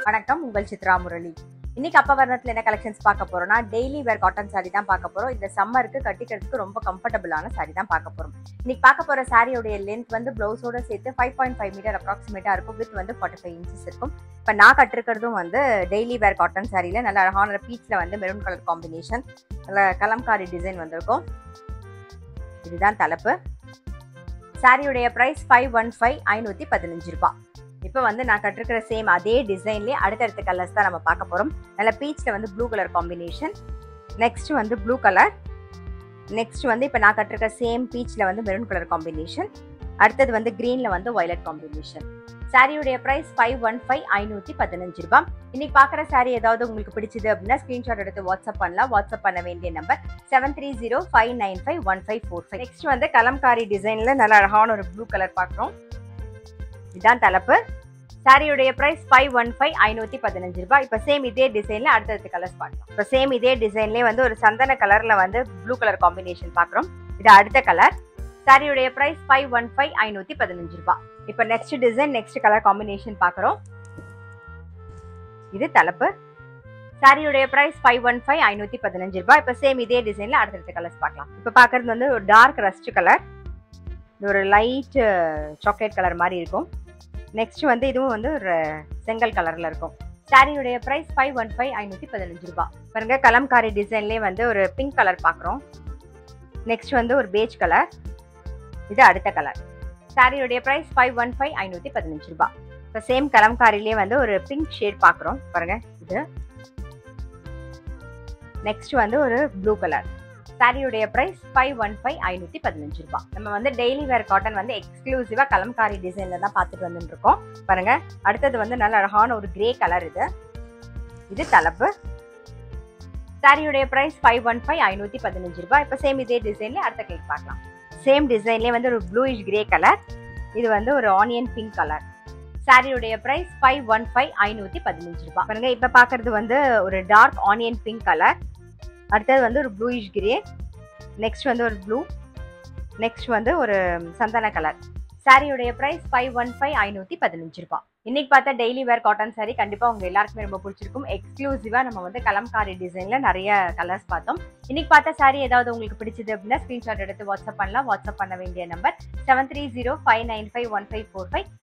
வணக்கம், உங்கள் சித்ரா முரளி. இன்னைக்கு அப்பவர்ணத்துல என்ன கலெக்ஷன்ஸ் பார்க்க போறோம்னா, டெய்லி வேர் காட்டன் சாரி தான் பார்க்க போறோம். இந்த சம்மருக்கு கட்டிக்கிறதுக்கு ரொம்ப கம்ஃபர்டபுளான சாரி தான் பார்க்க போறோம். இன்னைக்கு பார்க்க போற சாரியோட லென்த் வந்து பிளவுஸோட சேர்த்து 5.5 மீட்டர் அப்ராக்சிமேட்டா இருக்கும். வித் வந்து 45 இன்ச்சஸ் இருக்கும். இப்போ நான் கட்டிருக்கிறதும் வந்து டெய்லி வேர் காட்டன் சாரியில நல்ல அழகான பீச்ல வந்து மெரூன் கலர் காம்பினேஷன், நல்ல கலம்காரி டிசைன் வந்திருக்கும். இதுதான் தலைப்பு. சாரியுடைய பிரைஸ் 515 515 ரூபாய். இப்போ வந்து நான் கட்டிருக்கிற சேம் அதே டிசைன்லேயே அடுத்தடுத்த கலர்ஸ் தான் நம்ம பார்க்க போகிறோம். நல்ல பீச்சில் வந்து ப்ளூ கலர் காம்பினேஷன், நெக்ஸ்ட் வந்து ப்ளூ கலர், நெக்ஸ்ட் வந்து இப்போ நான் கட்டிருக்கிற சேம் பீச்சில் வந்து மெரூன் கலர் காம்பினேஷன், அடுத்தது வந்து க்ரீனில் வந்து வயலட் காம்பினேஷன். சாரியுடைய ப்ரைஸ் 515 515 ரூபாய். இன்னைக்கு பார்க்குற சாரி ஏதாவது உங்களுக்கு பிடிச்சது அப்படின்னா ஸ்க்ரீன்ஷாட் எடுத்து வாட்ஸ்அப் பண்ணலாம். வாட்ஸ்அப் பண்ண வேண்டிய நம்பர் 7305951545. நெக்ஸ்ட் வந்து கலம்காரி டிசைனில் நல்ல அழகான ஒரு ப்ளூ கலர் பார்க்குறோம். இதான் தலைப்பு. சாரியுடைய பிரைஸ் 515 515 ரூபாய். இப்போ சேம் இதே டிசைன்ல அடுத்தடுத்த கலர்ஸ் பார்க்கலாம். இப்போ சேம் இதே டிசைன்லேயே வந்து ஒரு சந்தன கலர்ல வந்து ப்ளூ கலர் காம்பினேஷன் பார்க்குறோம். இது அடுத்த கலர். சாரியுடைய பிரைஸ் 515 515 ரூபாய். இப்போ next design, next colour combination பார்க்குறோம். இது தலைப்பு. சாரியுடைய பிரைஸ் 515 515 ரூபாய். இப்போ சேம் இதே டிசைன்ல அடுத்தடுத்த கலர்ஸ் பார்க்கலாம். இப்போ பார்க்கறது வந்து ஒரு டார்க் ரஸ்ட் கலர், இது ஒரு லைட் சாக்லேட் கலர் மாதிரி இருக்கும். நெக்ஸ்ட் வந்து இதுவும் வந்து ஒரு செங்கல் கலர்ல இருக்கும். சாரியுடைய பிரைஸ் 515 515 ரூபாய். பாருங்க, கலம்காரி டிசைன்லேயே வந்து ஒரு பிங்க் கலர் பார்க்குறோம். நெக்ஸ்ட் வந்து ஒரு பேஜ் கலர், இது அடுத்த கலர். சாரியுடைய பிரைஸ் 515 515 ரூபாய். இப்போ சேம் கலம்காரிலேயே வந்து ஒரு பிங்க் ஷேட் பார்க்குறோம். பாருங்க, இது நெக்ஸ்ட் வந்து ஒரு ப்ளூ கலர். சாரியுடைய பிரைஸ் 515 515 ரூபாய். நம்ம வந்து டெய்லி வேர் காட்டன் வந்து எக்ஸ்க்ளூசிவா கலம்காரி டிசைன்ல தான் பார்த்துட்டு வந்துட்டு இருக்கோம். பாருங்க, அடுத்தது வந்து நல்ல அழகான ஒரு கிரே கலர். இது தலைப்பு. சாரியுடைய பிரைஸ் 515 515 ரூபாய். இப்போ சேம் இதே டிசைன்ல அடுத்த கேக் பார்க்கலாம். சேம் டிசைன்லேயே வந்து ஒரு ப்ளூயிஷ் கிரே கலர், இது வந்து ஒரு ஆனியன் பிங்க் கலர். சாரியுடைய பிரைஸ் 515 515 ரூபாய். பாருங்க, இப்போ பார்க்கறது வந்து ஒரு டார்க் ஆனியன் பிங்க் கலர், அடுத்தது வந்து ஒரு ப்ளூயிஷ் கிரே, நெக்ஸ்ட் வந்து ஒரு ப்ளூ, நெக்ஸ்ட் வந்து ஒரு சந்தன கலர். சாரியுடைய பிரைஸ் 515 515 ரூபாய். இன்னைக்கு பார்த்தா டெய்லி வேர் காட்டன் சாரி கண்டிப்பா உங்க எல்லாருக்குமே ரொம்ப பிடிச்சிருக்கும். எக்ஸ்க்ளூசிவா நம்ம வந்து கலம்காரி டிசைன்ல நிறைய கலர்ஸ் பார்த்தோம். இன்னைக்கு பார்த்த சாரி ஏதாவது உங்களுக்கு பிடிச்சது அப்படின்னா ஸ்கிரீன்ஷாட் எடுத்து வாட்ஸ்அப் பண்ணலாம். வாட்ஸ்அப் பண்ண வேண்டிய நம்பர் 7305951545.